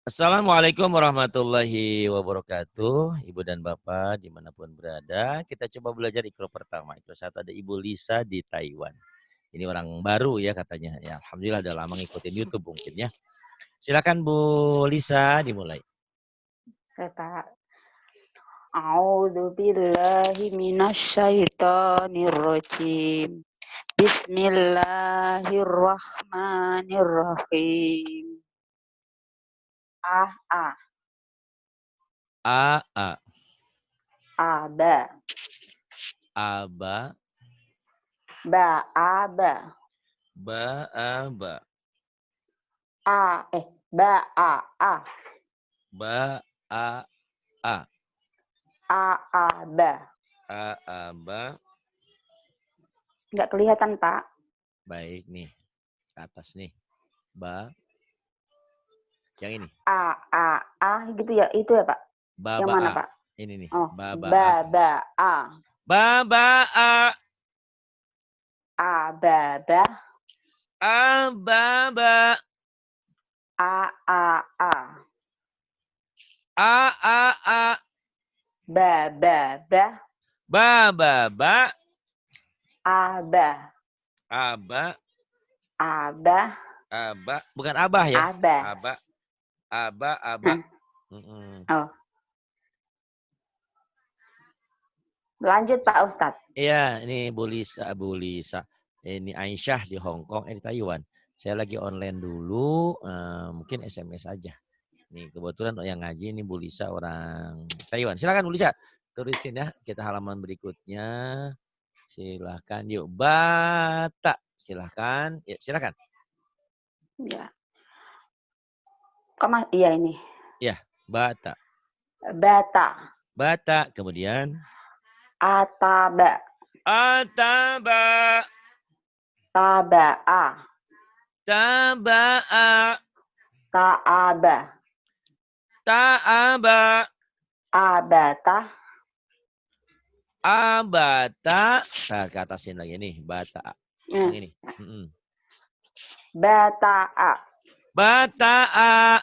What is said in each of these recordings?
Assalamualaikum warahmatullahi wabarakatuh. Ibu dan Bapak dimanapun berada. Kita coba belajar ikro pertama. Ikro satu ada Ibu Lisa di Taiwan. Ini orang baru ya katanya. Ya, Alhamdulillah udah lama ngikutin YouTube mungkin ya. Silakan Bu Lisa dimulai. Kata A'udzu billahi minasyaitonir rajim. Bismillahirrahmanirrahim. Ah ah A A aba aba ba aba ba a ba a ba a ba a a ba. a ba. Enggak kelihatan, Pak. Baik nih. Ke atas nih. Ba. Yang ini. A gitu ya, itu ya, Pak. Ba Yang ba mana, a. Pak? Ini nih. Oh, Ba ba a. ba a. Ba ba a. A ba ba. A ba ba. A. A a a. Ba ba. Ba ba ba. Aba. Aba. Aba. Aba. Bukan abah ya. Aba. Aba. Aba. Aba. Oh. Lanjut Pak Ustadz. Iya, ini Bu Lisa. Ini Aisyah di Hong Kong, di Taiwan. Saya lagi online dulu, mungkin SMS aja. Nih kebetulan yang ngaji ini Bu Lisa orang Taiwan. Silakan Bu Lisa, tulisin ya. Kita halaman berikutnya. Silakan yuk. Bata. Silakan. Ya, silakan. Ya. Iya ini. Ya, bata. Bata. Bata. Kemudian. Ataba. Ataba. Taba'a. Taba'a. Ta'aba. Ta'aba. Abata. Abata. Nah, ke atasin lagi nih. Bata. Yang ini. Bata'a. Bata'a.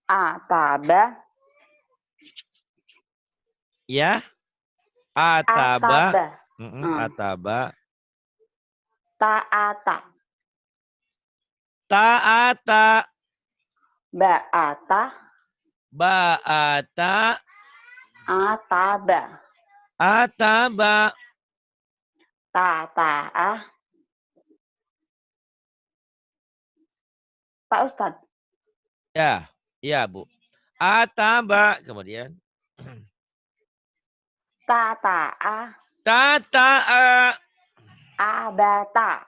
Ataba. Ya. Ataba. Ataba. Ta'ata. Ta'ata. Ba'ata. Ba'ata. Ataba. Ataba. Tata'a. Pak Ustadz. Ya. Iya Bu. Ataba. Kemudian. Tata'a. Tata'a. Abata.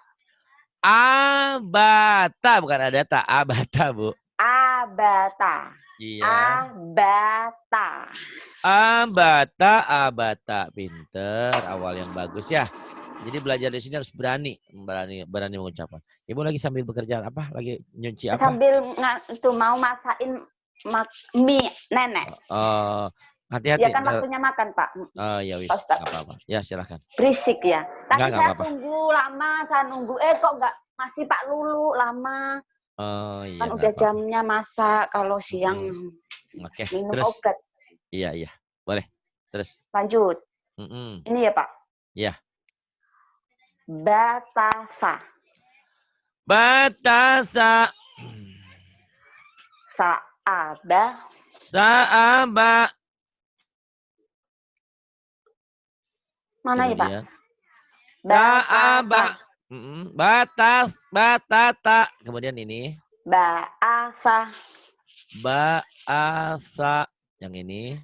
Abata. Bukan ada tak. Abata Bu. Abata. Iya. Abata. Abata. Pinter. Awal yang bagus ya. Jadi belajar di sini harus berani mengucapkan. Ibu lagi sambil bekerja apa? Lagi nyuci apa? Sambil itu mau masakin mie nenek. Oh, hati-hati. Ya kan waktunya makan Pak. Oh ya wis, nggak apa-apa. Ya silakan. Berisik ya. Tadi Nggak saya apa-apa. tunggu lama, saya nunggu. Kok nggak masih Pak Lulu lama. Oh iya. Kan udah jamnya masak. Kalau siang Oke. minum Terus. obat. Iya. Boleh. Terus. Lanjut. Ini ya Pak. Iya. Batasa. Batasa. Saaba. Saaba. Mana kemudian, ya Pak? Saaba. Batata. Kemudian ini. Baasa. Baasa. Yang ini.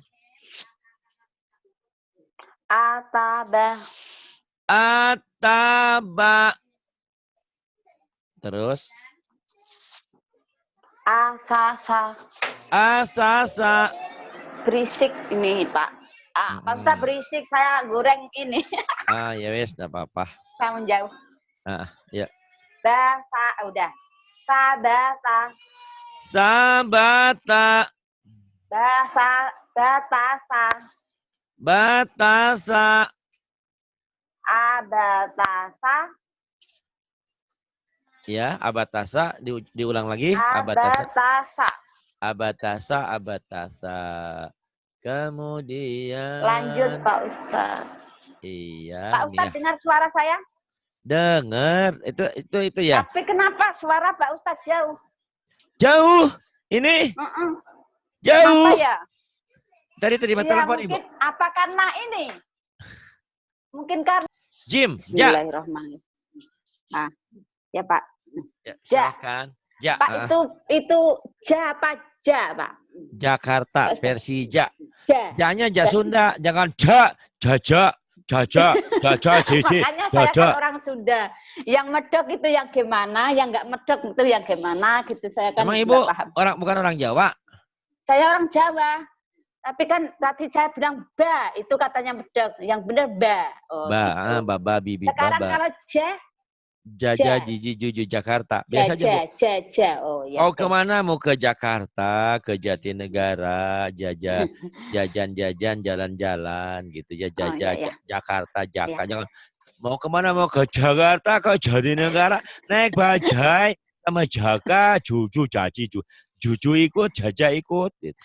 Ataba. Ataba. Terus. Asasa. Asasa. Berisik ini Pak. Pak Ustadz berisik, saya goreng ini. Ya wes, enggak apa-apa. Saya menjauh. Ya. Basa, udah. Sabata. Sabata. Batasa. Batasa. Abatasa. Ya, abatasa diulang lagi. Abatasa. Abatasa, abatasa. Kemudian. Lanjut Pak Ustadz. Iya, Pak nih ya. Ustadz dengar suara saya? Dengar. Itu ya. Tapi kenapa suara Pak Ustadz jauh? Jauh. Ini. Kenapa Jauh. ya? Tadi terima Ya, telepon Ibu. mungkin apa karena ini? Mungkin karena Jim. Bismillahirrahmanirrahim. Nah, ya Pak. Ja. Ja. Silakan. Ja. Pak itu ja apa ja, Pak? Jakarta, Persija. Ja. Ja-nya ja Sunda, jangan ja, jaja, jaja, jaja, jiji, Makanya saya jaja. kan orang Sunda. Yang medok itu yang gimana, yang nggak medok itu yang gimana gitu. Saya kan Emang Ibu paham. bukan orang Jawa? Saya orang Jawa. Tapi kan tadi saya bilang ba, itu katanya medok. Yang benar ba. Oh, Ba, gitu. baba, bibi, Sekarang baba. kalau ja, Jaja, jiji, juju, Jakarta. Biasa aja, Bu. ja. Oh, ya. Oh, kemana? Mau ke Jakarta, ke Jatinegara, jajan-jajan, jalan-jalan gitu ya. Jakarta, Jaka. Jangan mau kemana? Mau ke Jakarta, ke Jatinegara, naik bajai sama Jaka, juju, jaji, juju ikut, jaja ikut. Gitu.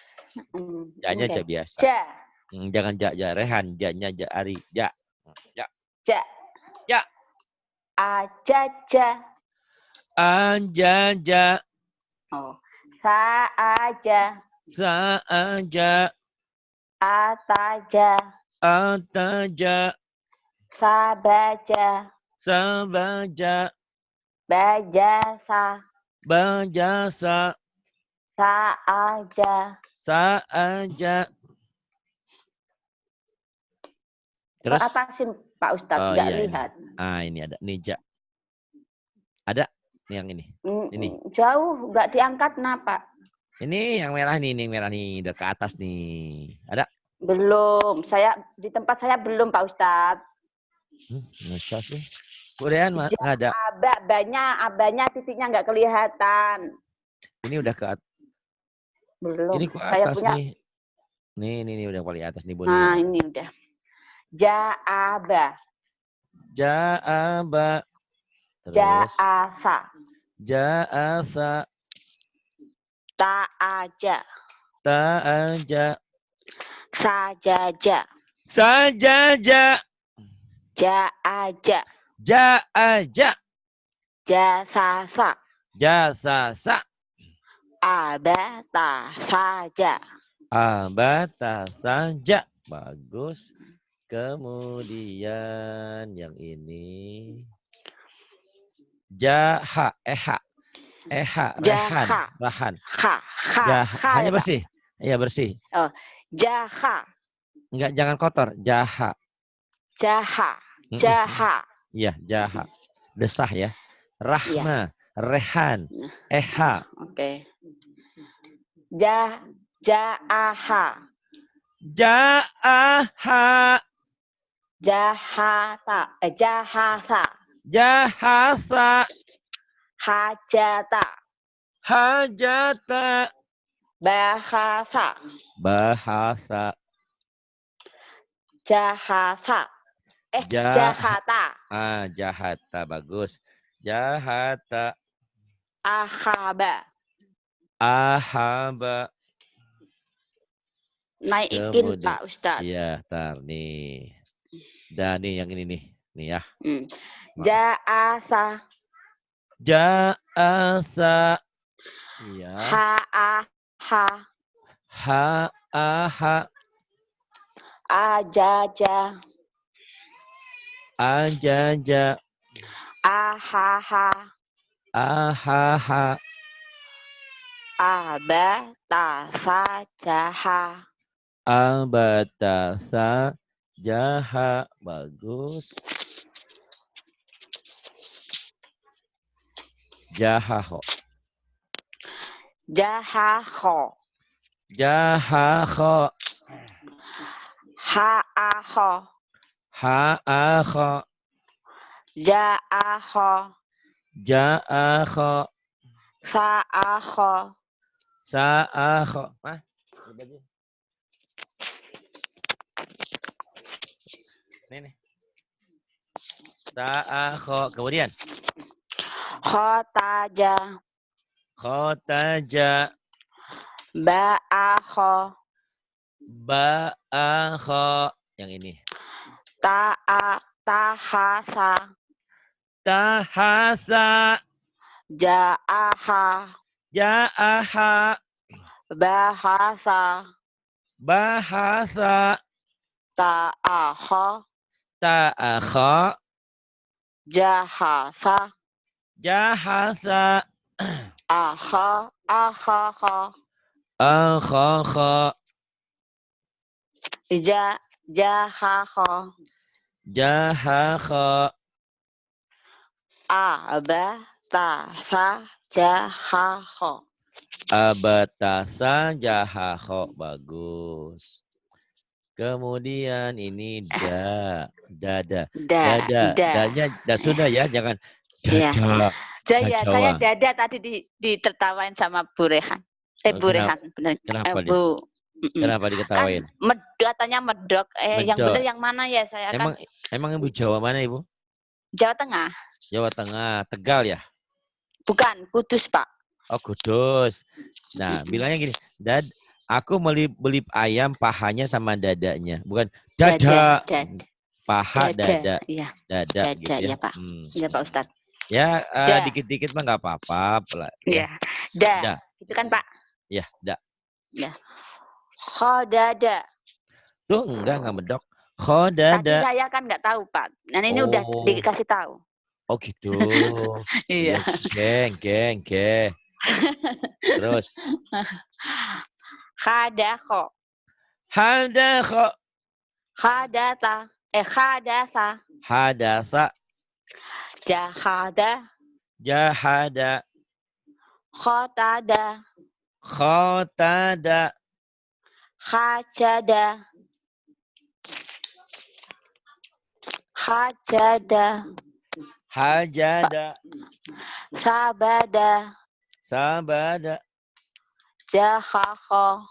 Ja-nya ja biasa. Ja. Jangan ja rehan, ja-nya ja ari, ja. Ja. Ja. Ajaja. Anjaja. Oh. Saaja. Saaja. Ataja. Ataja. Sabaja. Sabaja. Bajasa. Bajasa. Saaja. Saaja. Terus? Apa sih Pak Ustadz? Nggak lihat. Ini ada. Nih, ja. Ada? Nih yang ini. Ini. Jauh. Nggak diangkat, kenapa? Ini yang merah nih. Ini yang merah nih. Udah ke atas nih. Ada? Belum. Di tempat saya belum, Pak Ustadz. Masa sih? Kemudian nggak ada. Abanya titiknya nggak kelihatan. Ini udah ke atas. Belum. Ini ke atas saya punya... nih. Nih udah paling atas nih, Bu. Nah, ini udah. Ja'aba. Ja'aba. Ja'asa. Ja'asa. Ta'aja. Ta'aja. Sajaja. Sajaja. Ja'aja. Ja'aja. Jasasa. Jasasa. Abata saja. Abata saja. Bagus. Kemudian yang ini. Jaha. Eha. Rehan. Rahan. Hanya bersih. Iya bersih. Oh, jaha. Enggak, jangan kotor. Jaha. Jaha. Iya, jaha. Desah ya. Rahma. Rehan. Eha. Oke. Ja'aha. Ja'aha. Jahata. Jahasa. Jahasa. Hajata. Hajata. Bahasa. Bahasa. Jahasa. Jahata. Jahata. Bagus. Jahata. Ahaba. Ahaba. Naikin Pak Ustadz. Iya, tar nih. Dan nih yang ini nih. Nih ya. Ja'asa. Ja'asa. Iya. Ha'aha. Ha'aha. Ajaja. Ajaja. Ahaha. Ahaha. Abatasa jaha. Abatasa jaha. Bagus. Jahaho. Jahaho. Jahaho. Ha'aho. Ha'aho. Ja'aho. Ja'aho. Sa'aho. Sa'aho. Nih. Sa'aho. Kemudian. Khotaja. Khotaja. Ba'akho. Ba'akho. Yang ini. Tahasa. Tahasa. Ja'aha. Ja'aha. Bahasa. Bahasa. Ta'akho. Ta'akha. Jahasa. Jahasa. Akha. Akhakha. Akhakha. Jahakha. Jahakha. Abatasa. Jahakha. Abatasa jahakha. Bagus. Kemudian ini dada. Dada. Danya sudah ya, jangan dada. Iya. Saya dada tadi ditertawain sama Bu Rehan. Bu Rehan, benar. Kenapa Bu. Kenapa diketawain? Kan katanya medok. Yang benar yang mana ya? Saya Emang Ibu Jawa mana, Ibu? Jawa Tengah. Jawa Tengah, Tegal ya? Bukan, Kudus, Pak. Oh, Kudus. Nah, bilangnya gini, aku beli ayam pahanya sama dadanya, bukan dada. Paha, dada. Iya. Dada gitu ya. Iya, Pak. Iya, Pak Ustadz. Ya, dikit-dikit mah nggak apa-apa. Iya. Da. Itu kan, Pak? Ya, da. Ya. Khodada. Tuh, enggak medok. Khodada. Tadi saya kan nggak tahu, Pak. Nah, ini udah dikasih tahu. Oh, gitu. Iya. Geng. Terus. Khadakho. Hadakho. Khadata. Khadasa. Hadasa. Jahada. Jahada. Khotada. Khotada. Khajada. Hajada. Sabada. Jahakho.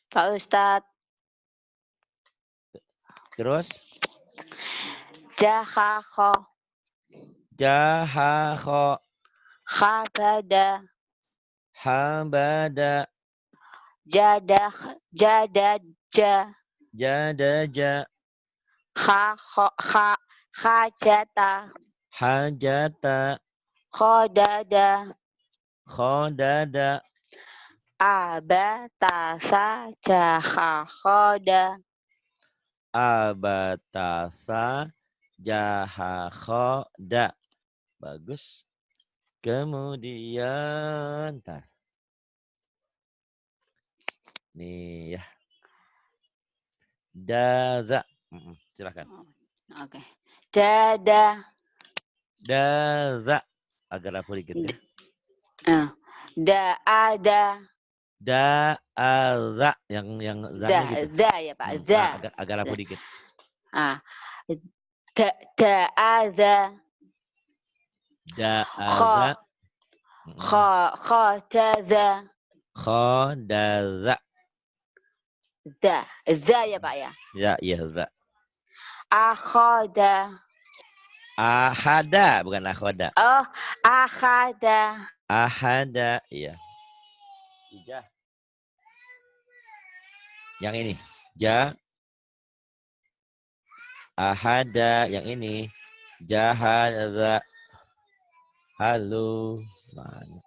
Pak Ustadz. Terus? Jahakho. Habada. Jadaja. Hajata. Khodada. Abatasa. Jahakhoda. Abatasa. Jahakhoda. Bagus. Kemudian, nih ya. Dada. Silakan. Oke. Dada. Agak rapuh dikit ya. Da'ada. Da'adha. Yang gitu. Ya, Pak. Agak rapuh dikit. Da'adha. Khodaza. Za ya, Pak ya? Ya, za. Akhoda. Ahada, bukan akhoda. Oh, ahada. Ahada, iya. Yang ini. Ahada, yang ini. Jahada. Halo. Mana?